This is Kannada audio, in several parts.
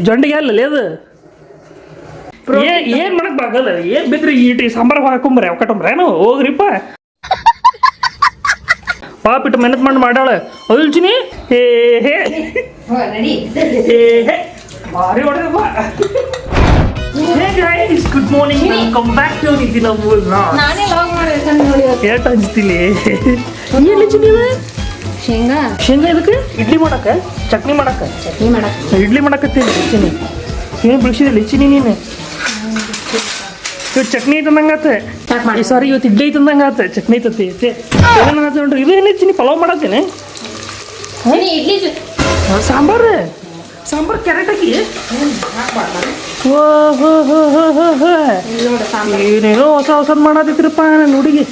ಜೊಂಡಿಗೆ ಅಲ್ಲಲ್ಲಿ ಅದು ಏನು ಮಾಡಕ್ ಬಾಗಲ್ಲ ಏನು ಬಿದ್ರಿ ಈಟಿ ಸಾಂಬಾರು ಹಾಕೊಂಬ್ರಿ ಅವಕಟ್ಟಂಬ್ರೆ ಏನು ಹೋಗ್ರಿಪ್ಪ ಪಾಪಿಟ್ಟು ಮೆನತ್ ಮಾಡಿ ಮಾಡಾಳ ಅಲ್ಚಿನಿ ಹೇ ಹೇ ಹೇ ಭಾರಿ ಹೊಡೆದಪ್ಪ. Good morning welcome back to Nitin ಏಟ್ ಹಂಚ್ತಿಲಿ ಎಲ್ಲಿ ಚಿನಿ ಶೇಂಗಾ ಇದಕ್ಕೆ ಇಡ್ಲಿ ಮಾಡಕ್ಕ ಚಟ್ನಿ ಮಾಡಕ್ಕ ಇಡ್ಲಿ ಮಾಡಕತ್ತೀನಿ ಚಿನಿ ಏನು ಬಿಡಿಸಿದಲ್ಲಿ ಚಿನಿ ನೀನು ಇವತ್ತು ಚಟ್ನಿ ಐತಂದಂಗಾತ ಸಾರಿ ಇವತ್ತು ಇಡ್ಲಿ ಐತಂದಂಗ ಆತ ಚಟ್ನಿ ಐತತಿ ಏನಾಗತ್ತೆ ನೋಡ್ರಿ ಇದು ಏನೇ ಚಿನಿ ಪಲಾವ್ ಮಾಡತ್ತೇನೆ ಸಾಂಬಾರು ಕ್ಯಾರೆಟ್ ಹಾಕಿ ಏನೇನೋ ಹೊಸದ್ ಮಾಡತ್ತಿದ್ರಪ್ಪ ನನ್ನ ಹುಡುಗಿ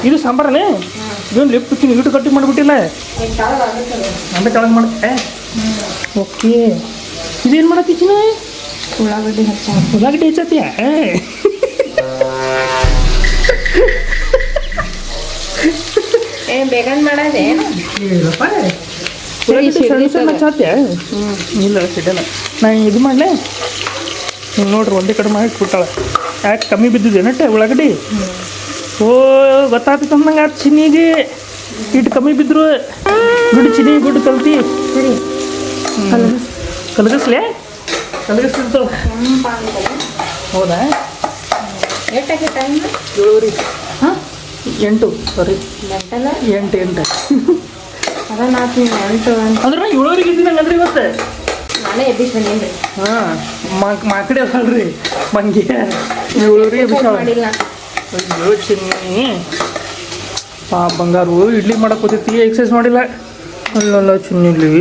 ಇದು ಸಾಂಬಾರನೇ ಇದೊಂದು ಲಿಫ್ಟ್ ತಿಂದು ಇಟ್ಟು ಕಟ್ಟಿ ಮಾಡಿಬಿಟ್ಟಿಲ್ಲ ನಂಬೆ ಕೆಳಗೆ ಮಾಡುತ್ತೆ ಓಕೆ ಇದೇನು ಮಾಡತ್ತಿ ಚಿನ್ನ ಉಳ್ಳಾಗಡ್ಡಿ ಹೆಚ್ಚತ್ತೀಯ ಬೇಗನ್ ಮಾಡದೆ ಇಲ್ಲಪ್ಪ ಸಣ್ಣ ಸಣ್ಣ ಚಾತ್ಯ ಇಲ್ಲ ಸಿಡಲ್ಲ ನಾನು ಇದು ಮಾಡಲೆ ನೋಡ್ರಿ ಒಂದೇ ಕಡೆ ಮಾಡಿ ಕೊಟ್ಟಾಳ ಯಾಕೆ ಕಮ್ಮಿ ಬಿದ್ದಿದೆ ನಟ್ಟೆ ಉಳ್ಳಾಗಡ್ಡಿ ಓ ಗೊತ್ತಾಗ್ತೈತೆ ಅಂದಂಗೆ ಆತು ಚಿನ್ನಿಗೆ ಇಟ್ಟು ಕಮ್ಮಿ ಬಿದ್ದರು ಗುಡ್ ಚಿನ್ನಿ ಗುಡ್ ಕಲ್ತಿ ಸರಿ ಕಲಗಿಸ್ಲೆ ಕಲಗಿಸ್ತಿರ್ತಾವ ಹೌದಾ ಎಷ್ಟಾಗಿ ಟೈಮ್ 7:30 ಹಾಂ 8 ಸಾರಿ 8 ಅದ ನಾಲ್ಕು 8 ಅಂದ್ರೆ 7:30 ಇದ್ದಂಗೆ ಅಂದ್ರೆ ಇವತ್ತು ನಾನೇ ಎಬ್ಬಿಸಿ ಬಂದೇನ್ರಿ ಹಾಂ ಮಾಕಡೆ ಅಲ್ರಿ ಮಂಗಿ 7:30 ಎಬ್ಬಿಸಾಳ ಮಾಡಿಲ್ಲ ಅಯ್ಯೋ ಚಿನ್ನಿ ಬಂಗಾರು ಇಡ್ಲಿ ಮಾಡಕ್ಕೆ ಕೂತೈತಿ ಎಕ್ಸಸೈಸ್ ಮಾಡಿಲ್ಲ ಅಲ್ಲಲ್ಲ ಚಿನ್ನಡಿ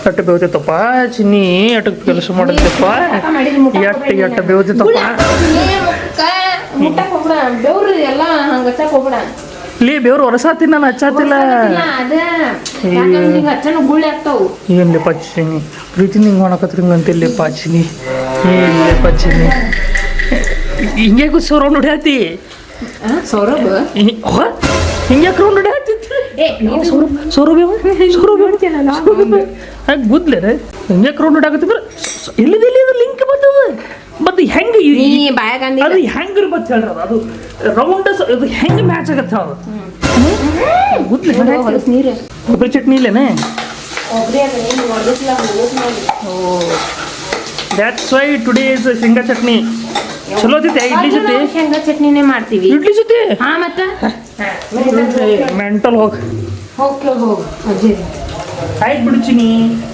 ಅಟ್ಟು ಬೇವ್ತೈತಪ್ಪ ಚಿನ್ನಿ ಅಟ್ಟಕ್ಕೆ ಕೆಲಸ ಮಾಡತ್ತಪ್ಪ ಎಟ್ಟು ಬೇವ್ತೈತಪ್ಪ ಮುಟ್ಟಕ್ಕೆ ಹೋಗ್ಬಿಡ ಬೆವ್ರು ಎಲ್ಲ ಹಂಗೆ ಹಚ್ಚಕ್ಕೆ ಹೋಗ್ಬಿಡ ಇಲ್ಲಿ ಬೇವ್ರು ಹೊರಸಾತಿ ನಾನು ಹಚ್ಚಾತಿಲ್ಲ ಹಚ್ಚನ ಗುಳ್ಳಿ ಆಗ್ತಾವು ಏನ್ಲೆಪ್ಪ ಚಿನ್ನಿ ಪ್ರೀತಿ ನಿಂಗೆ ಮಾಡಕತ್ರಿ ಹಿಂಗಂತಿಲ್ಲಪ್ಪ ಚಿನ್ನಿ ಏನ್ಲೆಪ್ಪ ಚಿನ್ನಿ ಹಿಂಗೆ ಸೌರವ್ ಹೊಡ್ಯಾತಿ ಸೌರಭ್ ಹಿಂಗೆ ರೌಂಡ್ ಹೊಡ್ಯಾತಿತ್ತು ಸೌರಭ್ ಗುದ್ಲೇನೆ ಹಿಂಗೆ ರೌಂಡ್ ಹೊಡ್ಯಾಕತ್ತಿದ್ರೆ ಎಲ್ಲಿದೆ ಲಿಂಕ್ ಬರ್ತದ ಮತ್ತು ಹೆಂಗೆ ಅದು ಹೆಂಗೆ ಇರ್ಬತ್ತು ಹೇಳ್ರಿ ಅದು ರೌಂಡ್ ಅದು ಹೆಂಗೆ ಮ್ಯಾಚ್ ಆಗತ್ತೆ ಅದು ಗುದ್ಲೆ ನೀರು ಕೊಬ್ಬರಿ ಚಟ್ನಿ ಇಲ್ಲೇನೆ ದ್ಯಾಟ್ಸ್ ವೈ ಟುಡೇ ಇಸ್ ಶೇಂಗಾ ಚಟ್ನಿ ಚಲೋ ಐತೆ ಇಡ್ಲಿ ಜೊತೆ ಶೇಂಗಾ ಚಟ್ನಿನೇ ಮಾಡ್ತೀವಿ ಇಡ್ಲಿ ಜೊತೆ ಹಾ ಮತ್ತೆ ಮೆಂಟಲ್ ಹೋಗಿ ಅಜ್ಜಿ ಆಯ್ತು ಬಿಡ್ಚಿನಿ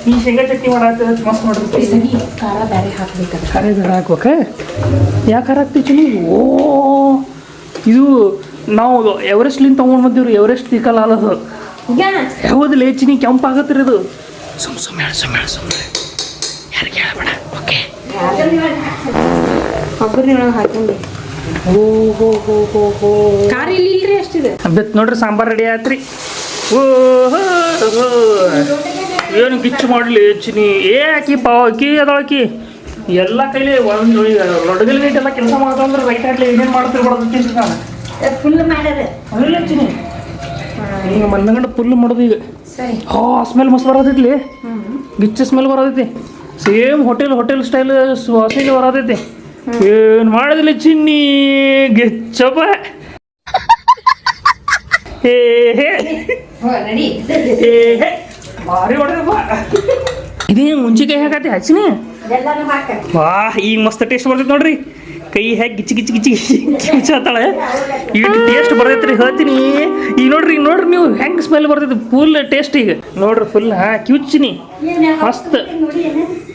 ಈ ಶೇಂಗಾ ಚಟ್ನಿ ಮಾಡಾಕ ಮಸ್ತ್ ಮಾಡ್ಬೇಕು ಖಾರ ಬೇರೆ ಹಾಕ್ಬೇಕಂತ ಖಾರ ಬೇರೆ ಹಾಕ್ಬೇಕ ಯಾಕೆ ಖಾರ ಹಾಕ್ತೀವಿ ಚಿನಿ ಓ ಇದು ನಾವು ಎವರೆಸ್ಟ್ಲಿಂದ ತೊಗೊಂಡು ಬಂದೀವ್ರಿ ಎವರೆಸ್ಟ್ ತಿಕ್ಕಲ್ಲ ಅಲ್ಲದು ಯಾವ್ದು ಚಿನಿ ಕೆಂಪಾಗತ್ರಿ ಇದು ಸುಮ್ಮನೆ ಯಾರಿಗೆ ಹೇಳ್ಬೇಡ ಓಕೆ ಕೊಬ್ಬರಿ ಒಳಗೆ ಹಾಕೊಂಡು ಓಹೋ ಖಾರ ಇಲ್ಲಿಲ್ರಿ ಅಷ್ಟಿದೆ ಬೆತ್ ನೋಡ್ರಿ ಸಾಂಬಾರು ರೆಡಿ ಆಯ್ತ್ರಿ ಏನು ಗಿಚ್ಚು ಮಾಡಲಿ ಚಿನಿ ಆಕಿ ಅದೊಳಕಿ ಎಲ್ಲ ಕೈಲಿ ಒಂದು ಲೊಡಗಲ್ ಗೈಟ್ ಎಲ್ಲ ಕೆಲಸ ಮಾಡ್ತಂದ್ರೆ ರೈಟ್ ಆಡ್ಲಿ ಏನೇನು ಮಾಡ್ತಿರ್ಬಾರ್ದು ನಾನು ಫುಲ್ ಮಾಡ್ಯಾರ ಅಲ್ಲ ಚಿನಿ ಈಗ ಮಂದಗಂಡ ಫುಲ್ ಮಾಡೋದು ಈಗ ಸರಿ ಸ್ಮೆಲ್ ಮಸ್ತ್ ಬರತೈತಿ ಗಿಚ್ಚು ಸ್ಮೆಲ್ ಬರತೈತಿ ಸೇಮ್ ಹೋಟೆಲ್ ಸ್ಟೈಲ್ ವಾಸನೆ ಬರತೈತಿ ಏನು ಮಾಡೋದಿಲ್ಲ ಚಿನ್ನಿ ಗಿಚ್ಚಪ್ಪ ಹೇ ಭಾರಿ ಹೊಡೆದಪ್ಪ ಇದೇನು ಮುಂಚಿಕಾಯಿ ಹಾಕತಿ ಹಚ್ಚಿನಿ ವಾ ಈಗ ಮಸ್ತ್ ಟೇಸ್ಟ್ ಬರ್ತೈತೆ ನೋಡ್ರಿ ಕೈ ಹಾಕಿ ಗಿಚ್ಚಿ ಕಿಚ್ಚಾತಾಳೆ ಇಟ್ಟು ಟೇಸ್ಟ್ ಬರ್ತೈತ್ರಿ ಹೇಳ್ತೀನಿ ಈಗ ನೋಡ್ರಿ ನೀವು ಹೆಂಗೆ ಸ್ಮೆಲ್ ಬರ್ತೈತಿ ಫುಲ್ ಟೇಸ್ಟ್ ಈಗ ನೋಡ್ರಿ ಫುಲ್ ಕಿಚ್ಚಿನಿ ಮಸ್ತ್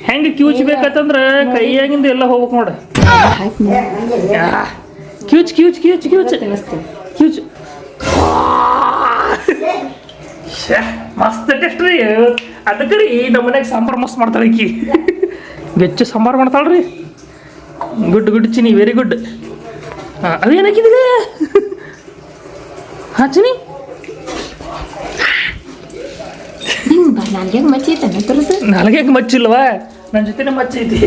ಹೆಂಗೆ ಕಿವ್ಚ್ಬೇಕಂತಂದ್ರೆ ಕೈಯಾಗಿಂದ ಎಲ್ಲ ಹೋಗ್ಬೇಕು ನೋಡ್ರಿ ಕ್ಯೂಚ್ ಮಸ್ತ್ ಟೇಸ್ಟ್ ರೀ ಅದಕ್ಕೆ ರೀ ನಮ್ಮ ಮನ್ಯಾಗ ಸಾಂಬಾರು ಮಸ್ತ್ ಮಾಡ್ತಾಳೆ ಈಕಿ ಬೆಚ್ಚ ಸಾಂಬಾರು ಮಾಡ್ತಾಳ್ರಿ ಗುಡ್ ಚಿನಿ ವೆರಿ ಗುಡ್ ಅದೇನಾಕಿದಿಲ್ಲ ಚಿನಿ ನಾಲ್ಗೆ ಮಚ್ಚೈತೆ ತೋರಿಸು ನಾಲ್ಗೆ ಮಚ್ಚಿಲ್ವಾ ನನ್ನ ಜೊತೆನೇ ಮಚ್ಚೈತಿ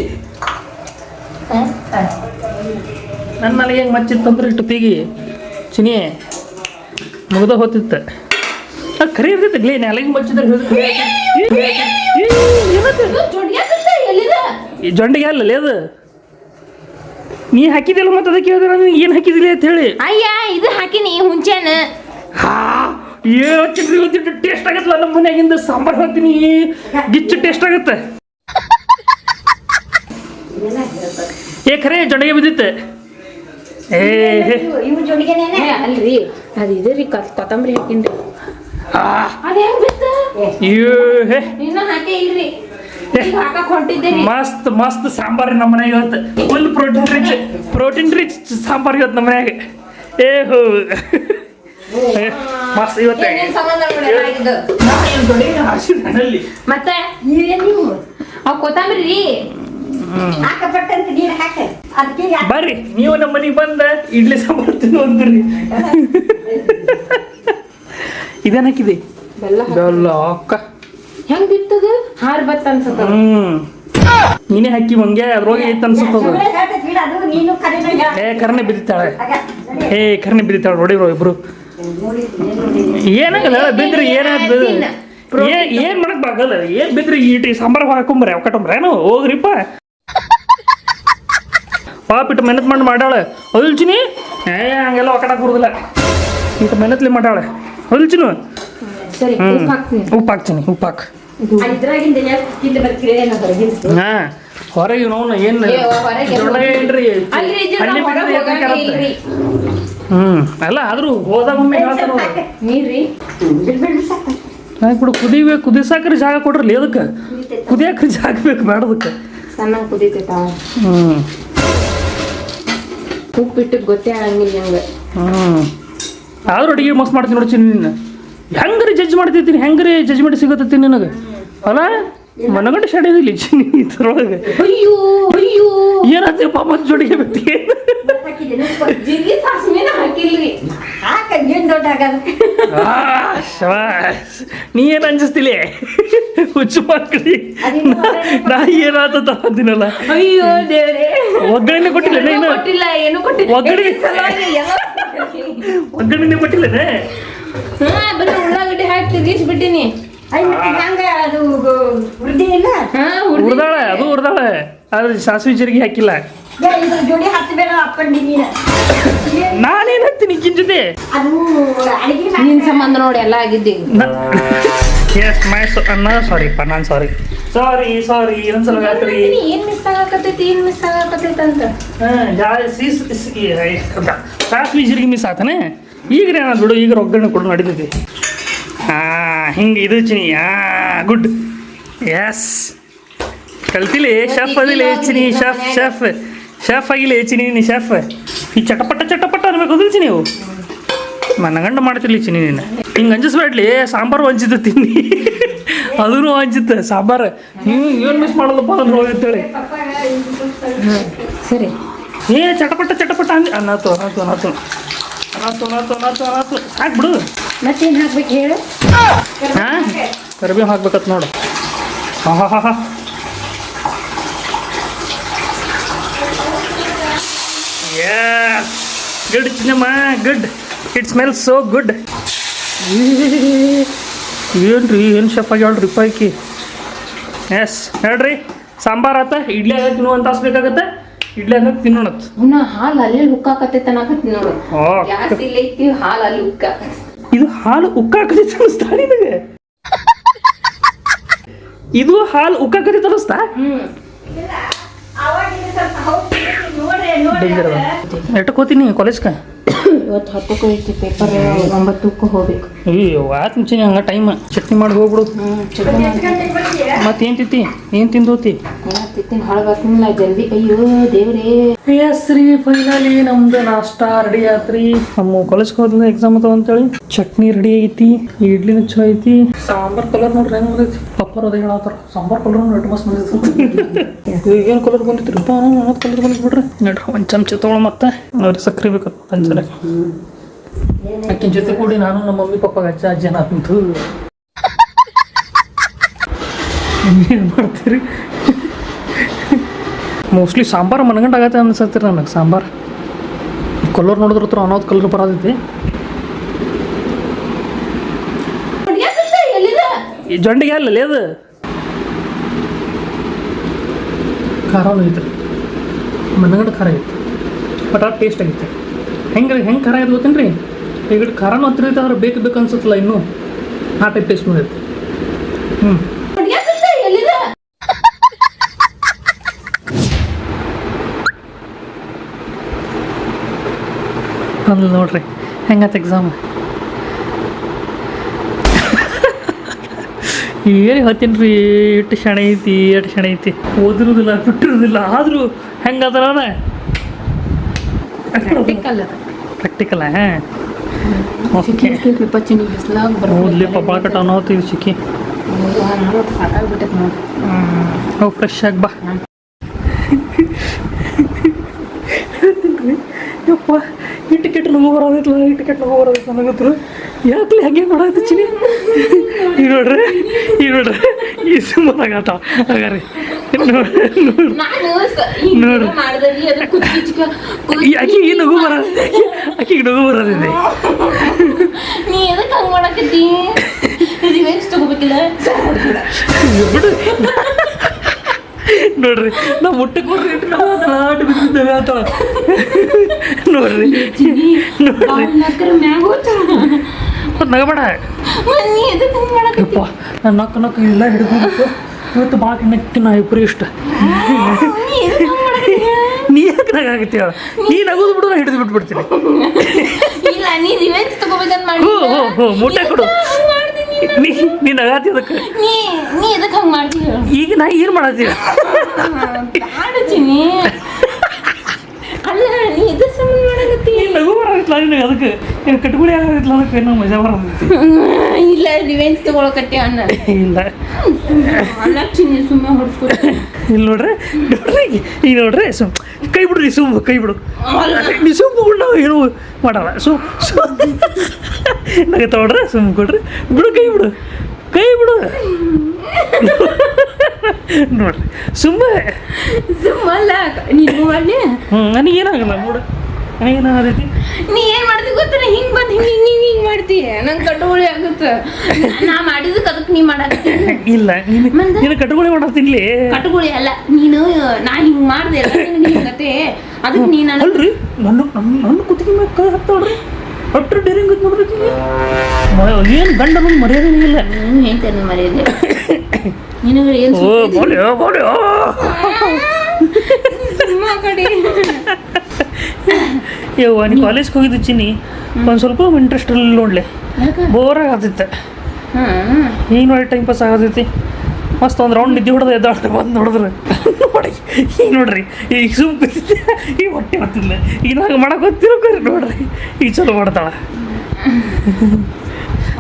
ನನ್ನ ನಾಲ್ಗೆ ಮಚ್ಚಿತ್ತಂದ್ರೆ ಇಟ್ಟು ತೆಗಿ ಚಿನಿ ಮುಗ್ದ ಹೋತಿತ್ತು ಅದು ಖರೆ ಇರ್ತೈತೆ ಲೇ ನೆಲಗೆ ಮಚ್ಚಿದ್ರೆ ಈ ಜೊಂಡಿಗೆ ಅಲ್ಲಲೇ ಅದು ನೀ ಹಾಕಿದಿಲ್ಲ ಮತ್ತೆ ಅದಕ್ಕೆ ಹೇಳಿದ್ರೆ ನಾನು ಏನು ಹಾಕಿದಿಲ್ಲ ಅಂತ ಹೇಳಿ ಅಯ್ಯ ಇದು ಹಾಕಿನಿ ಹುಂಚೆನ ಹಾ ಏನು ಇವತ್ತಿಟ್ಟು ಟೇಸ್ಟ್ ಆಗತ್ತಲ್ಲ ನಮ್ಮ ಮನ್ಯಾಗಿಂದ ಸಾಂಬಾರು ಹಾಕ್ತೀನಿ ಗಿಚ್ಚು ಟೇಸ್ಟ್ ಆಗತ್ತೆ ಏ ಖರೆ ಜೊಂಡಿಗೆ ಬಿದ್ದಿತ್ತೆ ಇವು ಜೋಡಿಗೆನೇನೆ ಅಲ್ರಿ ಅದು ಇದೆ ರೀ ಕೊತ್ತಂಬರಿ ಹಾಕಿನ್ರಿ ಅದು ಹೆಂಗ್ ಬಿತ್ತು ಇನ್ನೂ ಹಾಕೇ ಇಲ್ರಿ ಹಾಕಕ್ ಹೊಂಟಿದ್ದೆ ಮಸ್ತ್ ಮಸ್ತ್ ಸಾಂಬಾರು ನಮ್ಮ ಮನೆಗೆ ಇವತ್ತು ಫುಲ್ ಪ್ರೋಟೀನ್ ರಿಚ್ ಸಾಂಬಾರು ಇವತ್ತು ನಮ್ಮ ಮನ್ಯಾಗ ಹೋ ಮಸ್ತ್ ಇವತ್ತೆ ಮತ್ತೆ ಅವ್ ಕೊತ್ತಂಬರಿ ರೀ ಬರ್ರಿ ನೀವು ನಮ್ಮ ಮನೆಗೆ ಬಂದ ಇಡ್ಲಿ ಸಾಂಬಾರು ತಿನ್ನು ಅಂದ್ರಿ ಇದೇನ್ ಹಾಕಿದೆ ಬೆಲ್ಲ ಅಕ್ಕ ಹೆಂಗ್ ಬಿತ್ತದ ಹಾರ್ ಬತ್ತ ಅನ್ಸತ್ತ ನೀನೇ ಹಾಕಿ ಮಂಗೆ ಅದ್ರೊಳಗೆ ಐತೆ ಅನ್ಸುತ್ತದ ಕರ್ನೆ ಬಿದ್ದಾಳೆ ಕರ್ನೆ ಬಿದ್ದಾಳೆ ನೋಡಿ ಇಬ್ರು ಏನಾಗಲ್ಲ ಬಿದ್ರಿ ಏನಾಗ್ತದ ಏನ್ ಮಾಡಕ್ ಬಾಗಲ್ಲ ಏನ್ ಬಿದ್ರಿ ಈಟಿ ಸಾಂಬಾರ್ ಹಾಕೊಂಬ್ರಿ ಅವ್ ಕಟ್ಟಂಬ್ರ ಏನು ಹೋಗ್ರಿಪ್ಪ ಪಾಪಿಟ್ಟು ಮೆನತ್ ಮಾಡಿ ಮಾಡಾಳ ಹೊಲ್ಚಿನಿ ಹಂಗೆಲ್ಲ ಒಕ್ಕಡಕ್ ಬರುದಿಲ್ಲ ಈಟ ಮೆನತ್ಲಿ ಮಾಡಾಳೆ ಹೊಲ್ಚಿನು ಉಪ್ಪು ಹಾಕ್ತೀನಿ ಉಪ್ಪು ಹಾಕ್ ಹಾ ಹೊರಗೆ ನೋವು ಏನು ಅಲ್ಲ ಆದ್ರೂ ಹೋದಾಗೊಮ್ಮೆ ಬಿಡು ಕುದಿಸಾಕ್ರಿ ಜಾಗ ಕೊಡ್ರಿ ಅದಕ್ಕೆ ಕುದಿಯಾಕ್ರಿ ಜಾಗ ಬೇಕು ಬೇಡದಕ್ಕೆ ಸಣ್ಣ ಕುದಿತೈತ ಉಪ್ಪಿಟ್ಟು ಗೊತ್ತೇ ಆಗಂಗಿಲ್ಲ ನಂಗೆ ಆದ್ರೂ ಅಡಿಗೆ ಮಸ್ತ್ ಮಾಡ್ತೀನಿ ನೋಡಿ ಚಿನ್ನ ಹೆಂಗ್ರಿ ಜಡ್ಜ್ ಮಾಡ್ತಿರ್ತೀನಿ ಹೆಂಗ್ರಿ ಜಡ್ಜ್ಮೆಂಟ್ ಸಿಗತ್ತಿ ನಿನಗೆ ಅಲ್ಲ ಮನಗಂಡ ಶಾಡಿದಿಲ್ಲ ಚಿನ್ನಿ ಇದ್ರೊಳಗೆ ಅಯ್ಯೋ ಅಯ್ಯೋ ಏನಾಗ್ತಪ್ಪ ಮತ್ತೆ ಜೋಡಿಗೆ ಬಿಟ್ಟು ಹಾಕಿಲ್ರಿ ನೀ ಏನ್ ಅಂಜಿಸ್ತಿಲ್ಲ ಹುಚ್ಚು ಮಕ್ಕಳಿ ನಾ ಏನಾತ ಅಂತೀನಲ್ಲ ಅಯ್ಯೋ ದೇವ್ರೆ ಒಗ್ಗರಣೆ ಕೊಟ್ಟಿಲ್ಲ ನೀನು ಕೊಟ್ಟಿಲ್ಲ ಏನು ಕೊಟ್ಟಿಲ್ಲ ಒಗ್ಗರಣೆ ಕೊಟ್ಟಿಲ್ಲ ಬರೀ ಉಳ್ಳಾಗಡ್ಡಿ ಹಾಕಿ ತಿರ್ಗಿಸ್ಬಿಟ್ಟಿನಿ ಹುರ್ದಾಳೆ ಅದು ಹುರ್ದಾಳೆ ಆದ್ರೆ ಸಾಸಿವೆ ಜೀರಿಗೆ ಹಾಕಿಲ್ಲ ನಾನೇನ್ ಹಾಕ್ತೀನಿ ಈಗಿನ ಜೊತೆ ನಿನ್ ಸಂಬಂಧ ನೋಡಿ ಎಲ್ಲ ಆಗಿದ್ದಿ ಸಾರಿಪ್ಪ ನಾನು ಸಾರಿ ಇನ್ನೊಂದ್ಸಲ ಹಾಕ್ರಿ ಏನ್ ಮಿಸ್ ಆಗಕತ್ತೈತಿ ಅಂತ ಸಾಸಿವೆ ಜೀರಿಗೆ ಮಿಸ್ ಆತಾನೆ ಈಗ ಏನಾದ್ರು ಬಿಡು ಈಗ ಒಗ್ಗರಣೆ ಕೊಡು ನಡೀತೈತಿ ಹಿಂಗೆ ಇದು ಚಿನಿ ಗುಡ್ ಎಸ್ ಕಲ್ತಿಲಿ ಶೆಫ್ ಅದಿಲ್ಲ ಚಿನಿ ಶೆಫ್ ಆಗಿಲ್ಲ ಚಿನಿ ನೀ ಶೆಫ್ ಈ ಚಟಪಟ ಅನ್ಬೇಕು ಅದಿಲ್ಚಿ ನೀವು ಮನಗಂಡ ಮಾಡ್ತಿರ್ಲಿ ಚಿನಿ ನೀನು ಹಿಂಗೆ ಅಂಜಿಸ್ಬೇಡ್ಲಿ ಸಾಂಬಾರು ಹಂಚಿದ್ದ ತಿನ್ನಿ ಅದೂ ಹಂಚಿತ್ತೆ ಸಾಂಬಾರು ನೀವು ಏನು ಮಿಸ್ ಮಾಡೋದಪ್ಪ ಅಂದ್ರೆ ಹೋಗಿರ್ತೇಳಿ ಸರಿ ಚಟಪಟ ಅಂದ್ ಅನ್ನತ್ತು ಹಾಕ್ಬಿಡು ಮತ್ತೇನ್ ಹಾಕ್ಬೇಕು ಹೇಳು ಕರಿಬೇವು ಹಾಕ್ಬೇಕತ್ ನೋಡು ಹಾ good Chinnamma good it smells so good ಏನ್ರಿ ಏನು ಶೆಫ್ ಆಗ್ಯಾಳ್ರಿ ಪೈಕಿ ಎಸ್ ಹೇಳ್ರಿ ಸಾಂಬಾರು ಆತ ಇಡ್ಲಿ ಆಗ ತಿನ್ನುವಂತ ಹಸ್ಬೇಕಾಗತ್ತೆ ಇಡ್ಲಿ ಆಗ ತಿನ್ನೋಣತ್ ಹಾಲು ಅಲ್ಲಿ ಹುಕ್ಕಾಕತ್ತೈತೆ ಅನ್ನಕತ್ತಿ ನೋಡು ಗ್ಯಾಸ್ ಇಲ್ಲ ಐತಿ ಹಾಲು ಅಲ್ಲಿ ಇದು ಹಾಲು ಉಕ್ಕಾಕತಿ ಅನಿಸ್ತಾ ನಿನಗೆ ಇದು ಹಾಲು ಉಕ್ಕಾಕತಿ ಅನಿಸ್ತಾ ಎಟ್ಟಕೋತೀನಿ ಕಾಲೇಜ್ಗೆ ಇವತ್ತು 10ಕ್ಕೆ ಐತಿ ಪೇಪರ್ 9ಕ್ಕೆ ಹೋಗ್ಬೇಕು ಅಯ್ಯೋ ಆತ್ ಮುಂಚೆನೆ ಹಂಗೆ ಟೈಮ್ ಚಟ್ನಿ ಮಾಡಿ ಹೋಗ್ಬಿಡು ಮತ್ತೇನು ತಿಂತಿ ಏನು ತಿಂದು ಹೋತಿ ತಿಂತೀನಿ ಹಾಳಾಗ್ತಿಲ್ಲ ಜಲ್ದಿ ಅಯ್ಯೋ ದೇವ್ರೇ ಎಸ್ ರೀ ಫೈನಲಿ ನಮ್ದು ನಾಷ್ಟಾ ರೆಡಿ ಆತ್ರಿ ನಮ್ಮ ಕಾಲೇಜ್ಗೆ ಹೋದ ಎಕ್ಸಾಮ್ ಅದಾವ ಅಂತೇಳಿ ಚಟ್ನಿ ರೆಡಿ ಐತಿ ಇಡ್ಲಿನ ಚಲೋ ಐತಿ ಸಾಂಬಾರ್ ಕಲರ್ ನೋಡ್ರಿ ಹೆಂಗ್ ಬಂದೈತಿ ಪಪ್ಪರ್ ಅದ ಹೇಳತ್ತಾರ ಸಾಂಬಾರ್ ಕಲರ್ ನೋಡಿ ಮಸ್ತ್ ಬಂದಿತ್ತು ಏನು ಕಲರ್ ಬಂದಿತ್ತು ಕಲರ್ ಬಂದ್ಬಿಡ್ರಿ ನೋಡ್ರಿ ಒಂದು ಚಮಚ ತೊಗೊಳ ಮತ್ತೆ ಅವ್ರಿಗೆ ಸಕ್ಕರೆ ಬೇಕು ಅಂಜಲ ಆಕಿನ ಜೊತೆ ಕೂಡಿ ನಾನು ನಮ್ಮ ಮಮ್ಮಿ ಪಪ್ಪಾಗ ಅಜ್ಜನ ಅಂತೂ ಏನು ಮಾಡ್ತೀರಿ ಮೋಸ್ಟ್ಲಿ ಸಾಂಬಾರು ಮನಗಂಡು ಆಗತ್ತೆ ಅನ್ಸತ್ತೀರಿ ನನಗೆ ಸಾಂಬಾರು ಕಲರ್ ನೋಡಿದ್ರ ಹತ್ರ ಅನ್ನೋದು ಕಲರ್ ಬರೋದೈತಿ ಜೊಂಡಿಗೆ ಅಲ್ಲಲ್ಲಿ ಅದು ಖಾರನೂ ಐತೆ ಮನಗಂಡು ಖಾರ ಐತೆ ಬಟ್ ಅದು ಟೇಸ್ಟ್ ಆಗೈತೆ ಹೆಂಗೆ ಖಾರ ಆಯ್ತು ಗೊತ್ತೇನು ರೀ ಈಗ ಖಾರನೂ ಹತ್ತಿರೈತೆ ಆದ್ರೆ ಬೇಕು ಅನ್ಸುತ್ತಲ್ಲ ಇನ್ನೂ ಆ ಟೈಪ್ ಟೇಸ್ಟ್ ಮಾಡೈತೆ ಅಲ್ಲಿ ನೋಡ್ರಿ ಹೆಂಗತ್ತೆ ಎಕ್ಸಾಮ್ ಏನು ಹೇಳ್ತೀನಿ ರೀ ಎಷ್ಟು ಶಣೆ ಐತಿ ಓದಿರೋದಿಲ್ಲ ಬಿಟ್ಟಿರೋದಿಲ್ಲ ಆದರೂ ಹೆಂಗದ ಪ್ರಾಕ್ಟಿಕಲ್ ಓಕೆ ಓದ್ಲಿಪ್ಪ ಭಾಳ ಕಟ್ಟ ಅನ್ನೋತೀವಿ ಸಿಕ್ಕಿ ಅವು ಫ್ರೆಶ್ ಆಗಿ ಬಾ ಯಪ್ಪ ಈ ಟಿಕೆಟ್ ನಗು ಬರೋದಿಲ್ಲ ನನಗತ್ರು ಯಾಕಲಿ ಹಾಗೆ ಮಾಡಾಯ್ತು ಚಿನಿ ಈಗ ನೋಡ್ರಿ ಈ ಸುಮ್ಮನಾಗಾಟ ಹಾಗಾರಿ ನೋಡ್ರಿ ಆಕೆಗೆ ನಗು ಬರೋದಿದೆ ನೀ ಎದಕ್ಕೆ ಹಂಗೆ ಮಾಡಕತ್ತಿ ರಿವೆಂಜ್ ತಗೋಬೇಕಿಲ್ಲ ನೋಡ್ರಿ ನಾವು ಮುಟ್ಟಕ್ಕೆ ನೋಡ್ರಿ ನಗಬೇಡ ಯಪ್ಪ ನಾನು ನಕ್ಕು ಎಲ್ಲ ಹಿಡಿದು ಇವತ್ತು ಭಾಳ ನಾ ಇಬ್ಬರು ಇಷ್ಟ ನೀ ಯಾಕೆ ನಗಾಗತ್ತೀವ ನೀ ನಗೋದು ಬಿಡು ನಾ ಹಿಡಿದು ಬಿಟ್ಬಿಡ್ತೀನಿ ಮುಟ್ಟೆ ಕೊಡು ನೀ ನಗಾತಿ ಅದಕ್ಕೆ ಈಗ ನಾ ಏನು ಮಾಡತ್ತೀವ ನಗು ಬರೋದಿಲ್ಲ ನಿನಗೆ ಅದಕ್ಕೆ ಏನು ಕಟ್ಗುಳಿ ಆಗೋದಿಲ್ಲ ಅದಕ್ಕೆ ಏನೋ ಮಜಾ ಬರೋದೈತಿ ಇಲ್ಲ ರಿವೆಂಜ್ ತಗೊಳಕತ್ತೆ ಅನ್ನ ಇಲ್ಲ ಸುಮ್ಮನೆ ಹೊಡ್ಸ್ಕೊಡ್ತೀನಿ ಇಲ್ಲಿ ನೋಡ್ರಿ ಈಗ ನೋಡ್ರಿ ಕೈ ಬಿಡ್ರಿ ಕೈ ಬಿಡು ನೀ ಬಿಡು ನಾವು ಏನು ಮಾಡಲ್ಲ ನನಗೆ ತಗೊಡ್ರಿ ಕೊಡ್ರಿ ಬಿಡು ಕೈ ಬಿಡು ನೋಡ್ರಿ ಸುಮ್ಮಲ್ಲ ನೀನು ನನಗೇನಾಗಲ್ಲ ನೋಡು ನನಗೇನಾಗತೈತಿ ನೀ ಏನು ಮಾಡ್ತಿ ಗೊತ್ತಿಲ್ಲ ಹಿಂಗೆ ಬಂದು ಹಿಂಗೆ ಮಾಡ್ತೀಯ ನಂಗೆ ಕಟ್ಟುಗೋಳಿ ಆಗುತ್ತೆ ನಾ ಮಾಡಿದಕ್ಕೆ ಅದಕ್ಕೆ ನೀ ಮಾಡತ್ತಿ ಇಲ್ಲ ನೀನು ಕಟ್ಟುಗೋಳಿ ಮಾಡತ್ತೀನಿ ಕಟ್ಟುಗೋಳಿ ಅಲ್ಲ ನೀನು ನಾ ಹಿಂಗೆ ಮಾಡಿದೆ ಎಲ್ಲ ಹಿಂಗತ್ತೆ ಅದಕ್ಕೆ ನೀನು ಅಲ್ರಿ ನನ್ನ ಕುತ್ತಿಗೆ ಮೇಲೆ ಕೈ ಹಾಕ್ತಾವ್ರಿ ಅಟ್ರು ಡೇರಿಂಗ್ ನೋಡ್ರಿ ಏನು ಗಂಡ ನಮ್ಗೆ ಮರ್ಯಾದೆ ಇಲ್ಲ ಹೇಳ್ತೇನೆ ಮರ್ಯಾದೆ ನಿನಗೆ ಏನು ಕಡೆ ಯವ್ವ ನೀ ಕಾಲೇಜ್ಗೆ ಹೋಗಿದ್ದು ಚಿನ್ನಿ ಒಂದು ಸ್ವಲ್ಪ ಇಂಟ್ರೆಸ್ಟ್ ಇಲ್ಲ ನೋಡ್ಲಿ ಬೋರ್ ಆಗತೈತೆ ಈಗ ನೋಡಿ ಟೈಮ್ ಪಾಸ್ ಆಗತೈತಿ ಮಸ್ತ್ ಒಂದು ರೌಂಡ್ ನಿದ್ದೆ ಹೊಡೆದು ಎದ್ದಾಡ್ದೆ ಬಂದು ನೋಡಿದ್ರೆ ನೋಡಿ ಈಗ ನೋಡ್ರಿ ಈಗ ಕೂತಿದ್ದೆ ಈಗ ಹೊಟ್ಟೆ ಬರ್ತಿಲ್ಲ ಈಗ ನಂಗೆ ಮಾಡಕ್ಕೆ ಗೊತ್ತಿರೋಕ್ರಿ ನೋಡ್ರಿ ಈಗ ಚಲೋ ಮಾಡ್ತಾಳೆ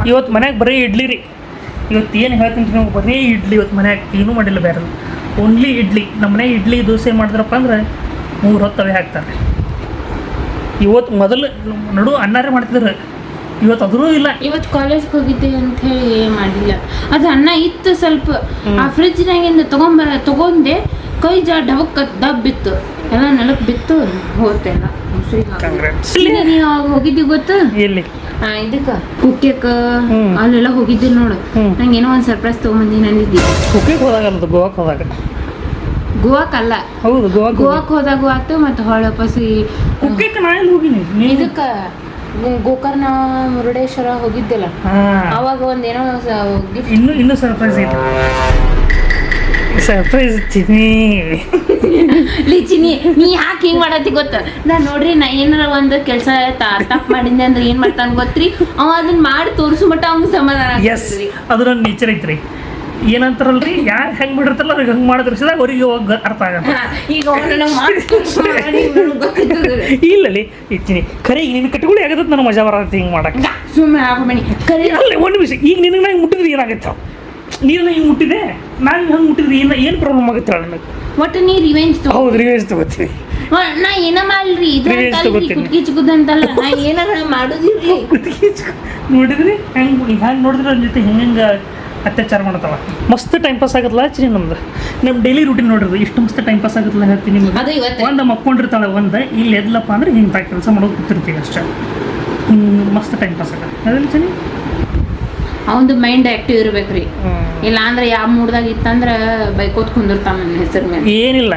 ಇವತ್ತು ಮನ್ಯಾಗ ಬರೀ ಇಡ್ಲಿ ರೀ ಇವತ್ತು ಏನು ಹೇಳ್ತೀನಿ ನಾವು ಬರೀ ಇಡ್ಲಿ ಇವತ್ತು ಮನ್ಯಾಗ ಏನೂ ಮಾಡಿಲ್ಲ ಬೇರೆ ಓನ್ಲಿ ಇಡ್ಲಿ ನಮ್ಮ ಮನೆ ಇಡ್ಲಿ ದೋಸೆ ಮಾಡಿದ್ರಪ್ಪ ಅಂದ್ರೆ 3 ಹೊತ್ತವೇ ಹಾಕ್ತಾರೆ ಇವತ್ತು ಮೊದಲು ನಡು ಅನ್ನಾರೇ ಮಾಡ್ತಿದ್ರು ಇವತ್ತು ಅದ್ರೂ ಇಲ್ಲ ಇವತ್ತು ಕಾಲೇಜ್ಗೆ ಹೋಗಿದ್ದೆ ಅಂತ ಹೇಳಿ ಏನು ಮಾಡಿಲ್ಲ ಅದು ಅನ್ನ ಇತ್ತು ಸ್ವಲ್ಪ ಆ ಫ್ರಿಜ್ನಾಗಿಂದ ತಗೊಂಡೆ ಕೈ ಡಬಕ್ಕೆ ದಬ್ಬಿತ್ತು ಎಲ್ಲ ನೆಲಕ್ಕೆ ಬಿತ್ತು ಹೋತೆಲ್ಲ ನೀವು ಹೋಗಿದ್ದಿ ಗೊತ್ತು ಎಲ್ಲಿ ಇದಕ್ಕೆ ಕುಕ್ಕೆಕ್ಕೆ ಅಲ್ಲೆಲ್ಲ ಹೋಗಿದ್ದೆ ನೋಡು ನಂಗೆ ಏನೋ ಒಂದು ಸರ್ಪ್ರೈಸ್ ತೊಗೊಂಬಂದಿ ನಂದಿದ್ದಿ ಕುಕ್ಕೆಗೆ ಹೋದಾಗಲ್ಲ ಗೋವಾಕ್ಕೆ ಹೋದಾಗ ಗೋವಾಕ್ಕಲ್ಲ ಹೌದು ಗೋವಾಕ್ಕೆ ಹೋದಾಗ ಆಯ್ತು ಮತ್ತು ಹೊಳಪಸಿ ಕುಕ್ಕೆಕ್ಕೆ ನಾ ಎಲ್ಲಿ ಹೋಗಿನಿ ಇದಕ್ಕೆ ಗೋಕರ್ಣ ಮುರುಡೇಶ್ವರ ಹೋಗಿದ್ದೆಲ್ಲ ಅವಾಗ ಒಂದೇನೋ ಗಿಫ್ಟ್ ಇನ್ನೂ ಸರ್ಪ್ರೈಸ್ ಐತೆ ಸರ್ಪ್ರೈಸ್ ಚಿನ್ನಿ ಚಿನ್ನಿ ನೀ ಯಾಕೆ ಹಿಂಗೆ ಮಾಡತ್ತಿ ಗೊತ್ತ ನಾನು ನೋಡ್ರಿ ನಾ ಏನಾರ ಒಂದು ಕೆಲಸ ತಪ್ಪು ಮಾಡಿದ್ದೆ ಅಂದ್ರೆ ಏನು ಮಾಡ್ತಾನೆ ಗೊತ್ತ್ರಿ ಅವ ಅದನ್ನ ಮಾಡಿ ತೋರಿಸು ಮಟ್ಟ ಅವ್ನಿಗೆ ಸಮಾಧಾನ ಎಸ್ ಅದು ನನ್ನ ನೇಚರ್ ಐತ್ರಿ ಏನಂತಾರಲ್ರಿ ಯಾರು ಹೆಂಗೆ ಬಿಡಿರ್ತಾರಲ್ಲ ಅವ್ರಿಗೆ ಹಂಗೆ ಮಾಡಿ ತೋರಿಸಿದಾಗ ಅವ್ರಿಗೆ ಹೋಗಿ ಅರ್ಥ ಆಗತ್ತೆ ಈಗ ಇಲ್ಲಲ್ಲಿ ಇರ್ತೀನಿ ಖರೆ ಈಗ ನಿನ್ನ ಕಟ್ಕೊಳ್ಳಿ ಆಗತ್ತೆ ನನಗೆ ಮಜಾ ಬರತ್ತೆ ಹಿಂಗೆ ಮಾಡಕ್ಕೆ ಸುಮ್ಮನೆ ಹಾಕಬೇಡಿ ಖರೆ ಅಲ್ಲ ಒಂದು ನಿಮಿಷ ಈಗ ನಿನಗೆ ನಂಗೆ ಮುಟ್ಟಿದ್ರೆ ಏನಾಗುತ್ತೆ ನೀನು ಹಿಂಗೆ ಮುಟ್ಟಿದೆ ನಾನು ಹಂಗೆ ಮುಟ್ಟಿದ್ರೆ ಏನು ಪ್ರಾಬ್ಲಮ್ ಆಗುತ್ತೆ ನನಗೆ ಒಟ್ಟು ನೀ ರಿವೆಂಜ್ ಹೌದು ರಿವೆಂಜ್ ತಗೋತೀನಿ ನಾ ಏನ ಮಾಡ್ರಿ ಕುತ್ಕಿ ಚಿಕ್ಕದಂತಲ್ಲ ನಾ ಏನಾರ ಮಾಡೋದಿಲ್ರಿ ನೋಡಿದ್ರಿ ಹೆಂಗೆ ನೋಡಿದ್ರೆ ನನ್ನ ಜೊತೆ ಹೆಂಗೆ ಅತ್ಯಾಚಾರ ಮಾಡ್ತಾವ ಮಸ್ತ್ ಟೈಮ್ ಪಾಸ್ ಆಗತ್ತಲ್ಲ ಚಿನಿ ನಮ್ಮ ಡೈಲಿ ರೂಟೀನ್ ನೋಡ್ರಿ ಇಷ್ಟು ಮಸ್ತ್ ಟೈಮ್ ಪಾಸ್ ಆಗತ್ತಲ್ಲ ಹೇಳ್ತೀನಿ ನಿಮ್ಗೆ ಒಂದು ಮಕ್ಕೊಂಡಿರ್ತಾಳೆ ಒಂದು ಇಲ್ಲಿ ಎದ್ಲಪ್ಪ ಅಂದ್ರೆ ಹಿಂಗೆ ಕೆಲಸ ಮಾಡೋದು ಕೂತಿರ್ತೀವಿ ಅಷ್ಟೇ ಮಸ್ತ್ ಟೈಮ್ ಪಾಸ್ ಆಗತ್ತೆ ಅದ್ರಲ್ಲಿ ಚಿನಿ ಅವಂದು ಮೈಂಡ್ ಆ್ಯಕ್ಟಿವ್ ಇರ್ಬೇಕ್ರಿ ಇಲ್ಲ ಅಂದ್ರೆ ಯಾವ ಮೂಡ್ದಾಗ ಇತ್ತಂದ್ರ ಬೈಕೋತ್ ಕುಂದಿರ್ತಾವ ನನ್ನ ಹೆಸರು ಮೇಲೆ. ಏನಿಲ್ಲ,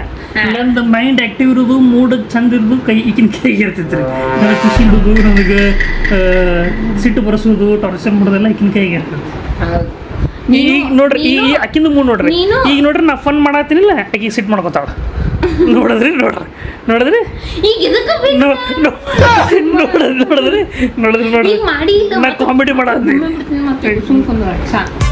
ನಂದು ಮೈಂಡ್ ಆಕ್ಟಿವ್ ಇರೋದು, ಮೂಡ್ ಚಂದ ಇರೋದು ಈಗಿನ ಕೈಗೆ ಇರ್ತೈತಿ ರೀ. ನನಗೆ ಖುಷಿ ಇಡೋದು, ನನಗೆ ಸಿಟ್ಟು ಬರೆಸೋದು, ಟಾರ್ಚರ್ ಮಾಡೋದೆಲ್ಲ ಈಗಿನ ಕೈಗೆ ಇರ್ತೈತಿ. ಈಗ ನೋಡ್ರಿ, ಈ ಅಕ್ಕಿಂದು ಮೂಡ್ ನೋಡ್ರಿ. ಈಗ ನೋಡ್ರಿ ನಾ ಫನ್ ಮಾಡತ್ತೀನಿಲ್ಲ, ಆಕಿ ಸಿಟ್ಟು ಮಾಡ್ಕೊತಾಳ. ನೋಡಿದ್ರಿ ಈಗ ಇದಕ್ಕೆ ನೋಡಿದ್ರಿ ನಾ ಕಾಮಿಡಿ ಮಾಡೋದು. ಸುಮ್ಕೊಂಡ್ರೆ ಸಾಕು.